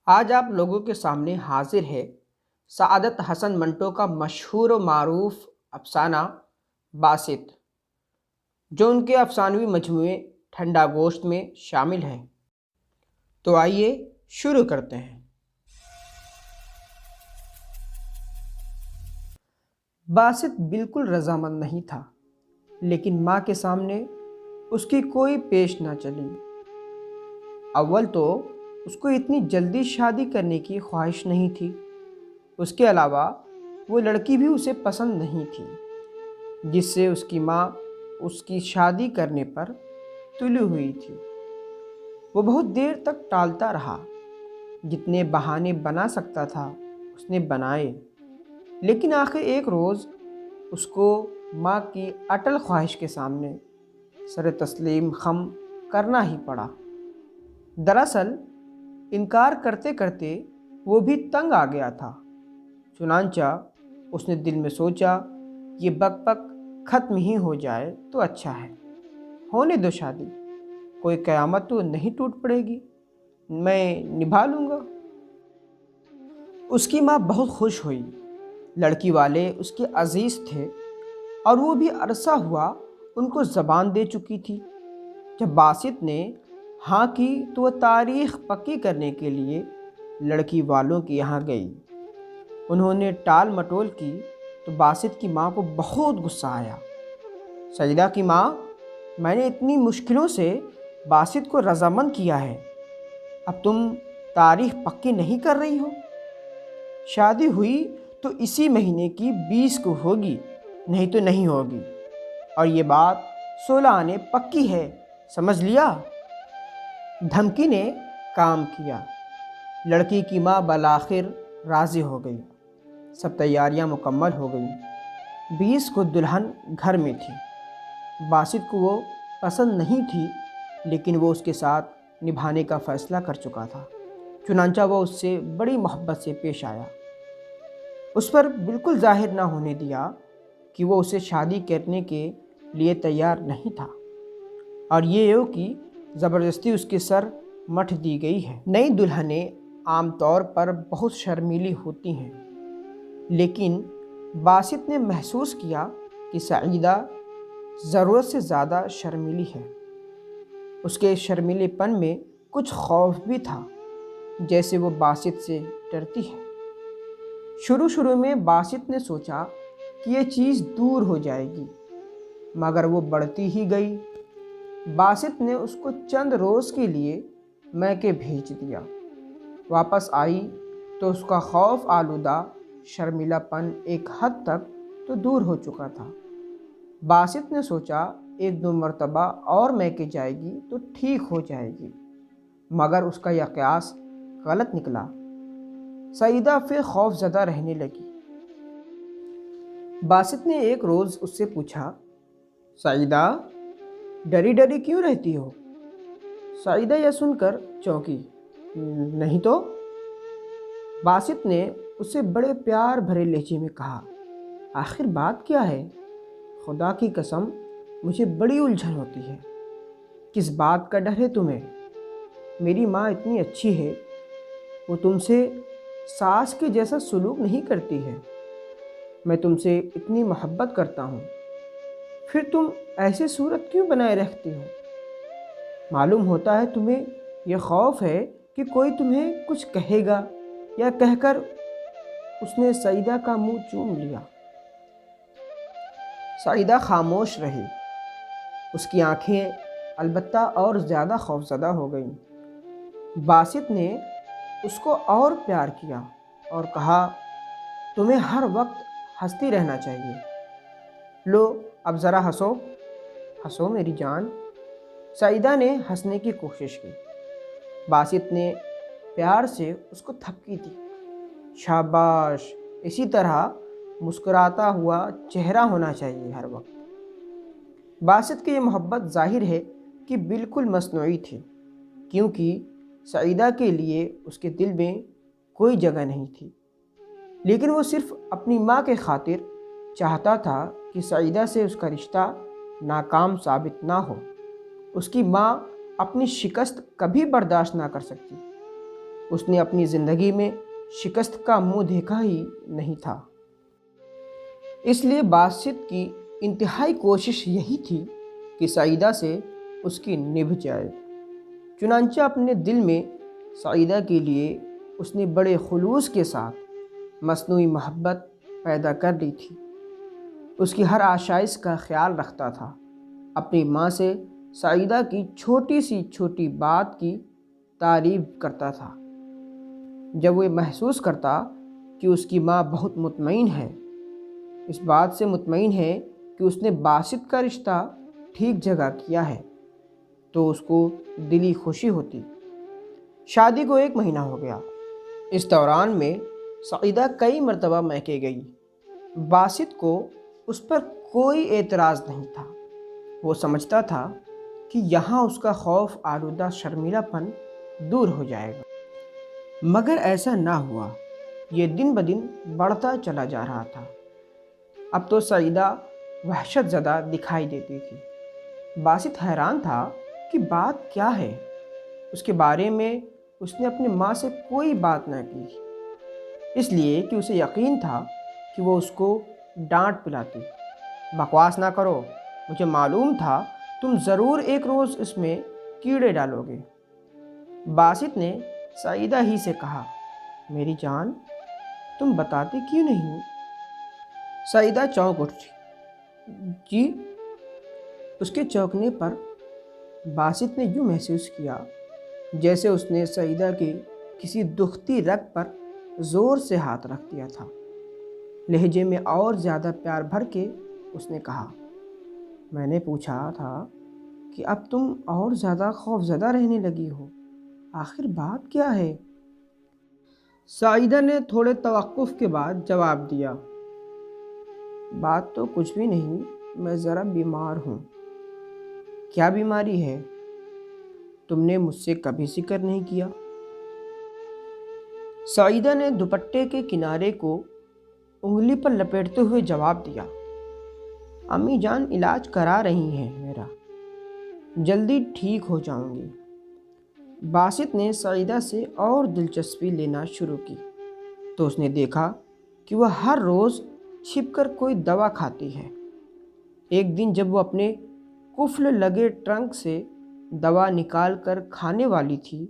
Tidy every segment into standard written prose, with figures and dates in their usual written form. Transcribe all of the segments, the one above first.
آج آپ لوگوں کے سامنے حاضر ہے سعادت حسن منٹو کا مشہور و معروف افسانہ باسط، جو ان کے افسانوی مجموعے ٹھنڈا گوشت میں شامل ہے۔ تو آئیے شروع کرتے ہیں۔ باسط بالکل رضامند نہیں تھا، لیکن ماں کے سامنے اس کی کوئی پیش نہ چلی۔ اول تو اس کو اتنی جلدی شادی کرنے کی خواہش نہیں تھی، اس کے علاوہ وہ لڑکی بھی اسے پسند نہیں تھی، جس سے اس کی ماں اس کی شادی کرنے پر تلی ہوئی تھی۔ وہ بہت دیر تک ٹالتا رہا، جتنے بہانے بنا سکتا تھا اس نے بنائے، لیکن آخر ایک روز اس کو ماں کی اٹل خواہش کے سامنے سر تسلیم خم کرنا ہی پڑا۔ دراصل انکار کرتے کرتے وہ بھی تنگ آ گیا تھا، چنانچہ اس نے دل میں سوچا یہ بک بک ختم ہی ہو جائے تو اچھا ہے، ہونے دو شادی، کوئی قیامت تو نہیں ٹوٹ پڑے گی، میں نبھا لوں گا۔ اس کی ماں بہت خوش ہوئی، لڑکی والے اس کے عزیز تھے اور وہ بھی عرصہ ہوا ان کو زبان دے چکی تھی۔ جب باسط نے ہاں کی تو وہ تاریخ پکی کرنے کے لیے لڑکی والوں کے یہاں گئی۔ انہوں نے ٹال مٹول کی تو باسط کی ماں کو بہت غصہ آیا۔ سعیدہ کی ماں، میں نے اتنی مشکلوں سے باسط کو رضامند کیا ہے، اب تم تاریخ پکی نہیں کر رہی ہو؟ شادی ہوئی تو اسی مہینے کی 20 کو ہوگی، نہیں تو نہیں ہوگی، اور یہ بات 16 آنے پکی ہے، سمجھ لیا؟ دھمکی نے کام کیا۔ لڑکی کی ماں بالآخر راضی ہو گئی، سب تیاریاں مکمل ہو گئیں۔ 20 کو دلہن گھر میں تھی۔ باسط کو وہ پسند نہیں تھی، لیکن وہ اس کے ساتھ نبھانے کا فیصلہ کر چکا تھا، چنانچہ وہ اس سے بڑی محبت سے پیش آیا، اس پر بالکل ظاہر نہ ہونے دیا کہ وہ اسے شادی کرنے کے لیے تیار نہیں تھا، اور یہ ہو کہ زبردستی اس کے سر مٹھ دی گئی ہے۔ نئی دلہنیں عام طور پر بہت شرمیلی ہوتی ہیں، لیکن باسط نے محسوس کیا کہ سعیدہ ضرورت سے زیادہ شرمیلی ہے۔ اس کے شرمیلے پن میں کچھ خوف بھی تھا، جیسے وہ باسط سے ڈرتی ہے۔ شروع میں باسط نے سوچا کہ یہ چیز دور ہو جائے گی، مگر وہ بڑھتی ہی گئی۔ باسط نے اس کو چند روز کے لیے میکے بھیج دیا۔ واپس آئی تو اس کا خوف آلودہ شرمیلا پن ایک حد تک تو دور ہو چکا تھا۔ باسط نے سوچا 1-2 مرتبہ اور میکے جائے گی تو ٹھیک ہو جائے گی، مگر اس کا یہ قیاس غلط نکلا۔ سعیدہ پھر خوف زدہ رہنے لگی۔ باسط نے ایک روز اس سے پوچھا، سعیدہ ڈری ڈری کیوں رہتی ہو؟ سعیدہ یہ سن کر چونکی، نہیں تو؟ باسط نے اسے بڑے پیار بھرے لہجے میں کہا، آخر بات کیا ہے؟ خدا کی قسم مجھے بڑی الجھن ہوتی ہے، کس بات کا ڈر ہے تمہیں؟ میری ماں اتنی اچھی ہے، وہ تم سے ساس کے جیسا سلوک نہیں کرتی ہے، میں تم سے اتنی محبت کرتا ہوں، پھر تم ایسے صورت کیوں بنائے رکھتی ہو؟ معلوم ہوتا ہے تمہیں یہ خوف ہے کہ کوئی تمہیں کچھ کہے گا، یا کہہ کر اس نے سعیدہ کا منہ چوم لیا۔ سعیدہ خاموش رہی، اس کی آنکھیں البتہ اور زیادہ خوفزدہ ہو گئیں۔ باسط نے اس کو اور پیار کیا اور کہا، تمہیں ہر وقت ہنستی رہنا چاہیے، لو اب ذرا ہنسو، ہنسو میری جان۔ سعیدہ نے ہنسنے کی کوشش کی۔ باسط نے پیار سے اس کو تھپکی دی۔ شاباش، اسی طرح مسکراتا ہوا چہرہ ہونا چاہیے ہر وقت۔ باسط کی یہ محبت ظاہر ہے کہ بالکل مصنوعی تھی، کیونکہ سعیدہ کے لیے اس کے دل میں کوئی جگہ نہیں تھی، لیکن وہ صرف اپنی ماں کے خاطر چاہتا تھا کہ سعیدہ سے اس کا رشتہ ناکام ثابت نہ ہو۔ اس کی ماں اپنی شکست کبھی برداشت نہ کر سکتی۔ اس نے اپنی زندگی میں شکست کا منہ دیکھا ہی نہیں تھا، اس لیے باسط کی انتہائی کوشش یہی تھی کہ سعیدہ سے اس کی نبھ جائے۔ چنانچہ اپنے دل میں سعیدہ کے لیے اس نے بڑے خلوص کے ساتھ مصنوعی محبت پیدا کر لی تھی۔ اس کی ہر آشائش کا خیال رکھتا تھا، اپنی ماں سے سعیدہ کی چھوٹی سی چھوٹی بات کی تعریف کرتا تھا۔ جب وہ محسوس کرتا کہ اس کی ماں بہت مطمئن ہے، اس بات سے مطمئن ہے کہ اس نے باسط کا رشتہ ٹھیک جگہ کیا ہے، تو اس کو دلی خوشی ہوتی۔ شادی کو 1 مہینہ ہو گیا۔ اس دوران میں سعیدہ کئی مرتبہ میکے گئی۔ باسط کو اس پر کوئی اعتراض نہیں تھا۔ وہ سمجھتا تھا کہ یہاں اس کا خوف آلودہ شرمیلا پن دور ہو جائے گا، مگر ایسا نہ ہوا۔ یہ دن بدن بڑھتا چلا جا رہا تھا۔ اب تو سعیدہ وحشت زدہ دکھائی دیتی تھی۔ باسط حیران تھا کہ بات کیا ہے۔ اس کے بارے میں اس نے اپنی ماں سے کوئی بات نہ کی، اس لیے کہ اسے یقین تھا کہ وہ اس کو ڈانٹ پلاتی۔ بکواس نہ کرو، مجھے معلوم تھا تم ضرور ایک روز اس میں کیڑے ڈالو گے، باسط نے سعیدہ ہی سے کہا۔ میری جان، تم بتاتی کیوں نہیں؟ سعیدہ چونک اٹھی۔ جی؟ اس کے چونکنے پر باسط نے یوں محسوس کیا جیسے اس نے سعیدہ کے کسی دکھتی رگ پر زور سے ہاتھ رکھ دیا تھا۔ لہجے میں اور زیادہ پیار بھر کے اس نے کہا، میں نے پوچھا تھا کہ اب تم اور زیادہ خوف زدہ رہنے لگی ہو، آخر بات کیا ہے؟ سعیدہ نے تھوڑے توقف کے بعد جواب دیا، بات تو کچھ بھی نہیں، میں ذرا بیمار ہوں۔ کیا بیماری ہے؟ تم نے مجھ سے کبھی ذکر نہیں کیا۔ سعیدہ نے دوپٹے کے کنارے کو انگلی پر لپیٹتے ہوئے جواب دیا، امی جان علاج کرا رہی ہیں میرا، جلدی ٹھیک ہو جاؤں گی۔ باسط نے سعیدہ سے اور دلچسپی لینا شروع کی تو اس نے دیکھا کہ وہ ہر روز چھپ کر کوئی دوا کھاتی ہے۔ ایک دن جب وہ اپنے قفل لگے ٹرنک سے دوا نکال کر کھانے والی تھی،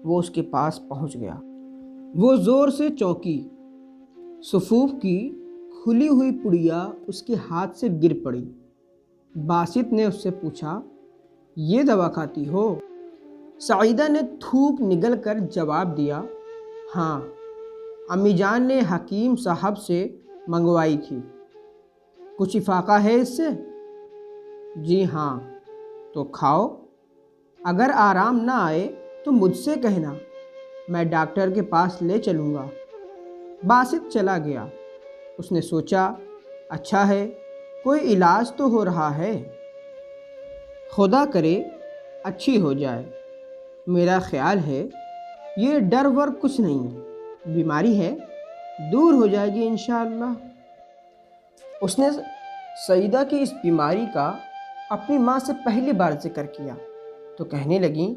وہ اس کے پاس پہنچ گیا۔ وہ زور سے چونکی، صفوف کی کھلی ہوئی پڑیا اس کے ہاتھ سے گر پڑی۔ باسط نے اس سے پوچھا، یہ دوا کھاتی ہو؟ سعیدہ نے تھوک نگل کر جواب دیا، ہاں، امی جان نے حکیم صاحب سے منگوائی تھی۔ کچھ افاقہ ہے اس سے؟ جی ہاں۔ تو کھاؤ، اگر آرام نہ آئے تو مجھ سے کہنا، میں ڈاکٹر کے پاس لے چلوں گا۔ باسط چلا گیا۔ اس نے سوچا، اچھا ہے، کوئی علاج تو ہو رہا ہے، خدا کرے اچھی ہو جائے۔ میرا خیال ہے یہ ڈر ور کچھ نہیں، بیماری ہے، دور ہو جائے گی انشاءاللہ۔ اس نے سعیدہ کی اس بیماری کا اپنی ماں سے پہلی بار ذکر کیا تو کہنے لگیں،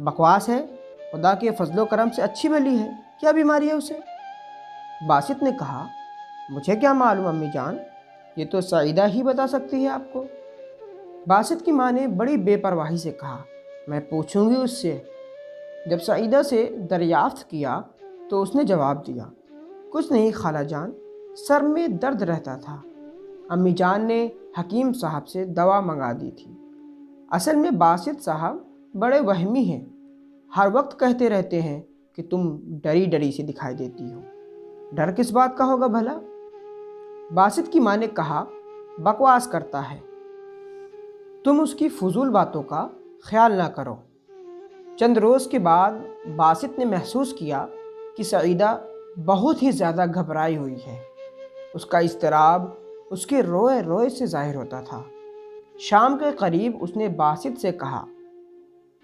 بکواس ہے، خدا کے فضل و کرم سے اچھی بھلی ہے، کیا بیماری ہے اسے؟ باسط نے کہا، مجھے کیا معلوم امی جان، یہ تو سعیدہ ہی بتا سکتی ہے آپ کو۔ باسط کی ماں نے بڑی بے پرواہی سے کہا، میں پوچھوں گی اس سے۔ جب سعیدہ سے دریافت کیا تو اس نے جواب دیا، کچھ نہیں خالہ جان، سر میں درد رہتا تھا، امی جان نے حکیم صاحب سے دوا منگا دی تھی۔ اصل میں باسط صاحب بڑے وہمی ہیں، ہر وقت کہتے رہتے ہیں کہ تم ڈری ڈری سے دکھائی دیتی ہو۔ ڈر کس بات کا ہوگا بھلا؟ باسط کی ماں نے کہا، بکواس کرتا ہے، تم اس کی فضول باتوں کا خیال نہ کرو۔ چند روز کے بعد باسط نے محسوس کیا کہ سعیدہ بہت ہی زیادہ گھبرائی ہوئی ہے۔ اس کا اضطراب اس کے روئے روئے سے ظاہر ہوتا تھا۔ شام کے قریب اس نے باسط سے کہا،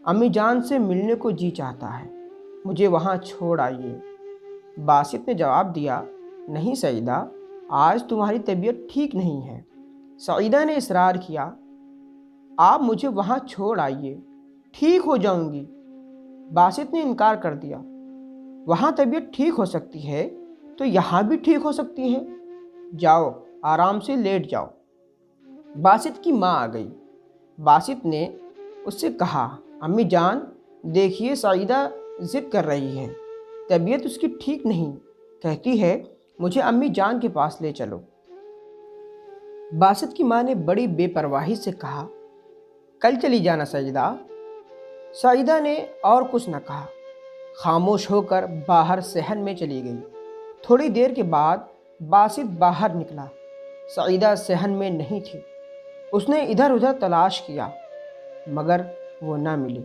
امی جان سے ملنے کو جی چاہتا ہے، مجھے وہاں چھوڑ آئیے۔ باسط نے جواب دیا، نہیں سعیدہ، آج تمہاری طبیعت ٹھیک نہیں ہے۔ سعیدہ نے اصرار کیا، آپ مجھے وہاں چھوڑ آئیے، ٹھیک ہو جاؤں گی۔ باسط نے انکار کر دیا، وہاں طبیعت ٹھیک ہو سکتی ہے تو یہاں بھی ٹھیک ہو سکتی ہے، جاؤ آرام سے لیٹ جاؤ۔ باسط کی ماں آ گئی۔ باسط نے اس سے کہا، امی جان دیکھیے سعیدہ ضد کر رہی ہے، طبیعت اس کی ٹھیک نہیں، کہتی ہے مجھے امی جان کے پاس لے چلو۔ باسط کی ماں نے بڑی بے پرواہی سے کہا، کل چلی جانا سعیدہ۔ سعیدہ نے اور کچھ نہ کہا، خاموش ہو کر باہر صحن میں چلی گئی۔ تھوڑی دیر کے بعد باسط باہر نکلا۔ سعیدہ صحن میں نہیں تھی۔ اس نے ادھر ادھر تلاش کیا مگر وہ نہ ملی۔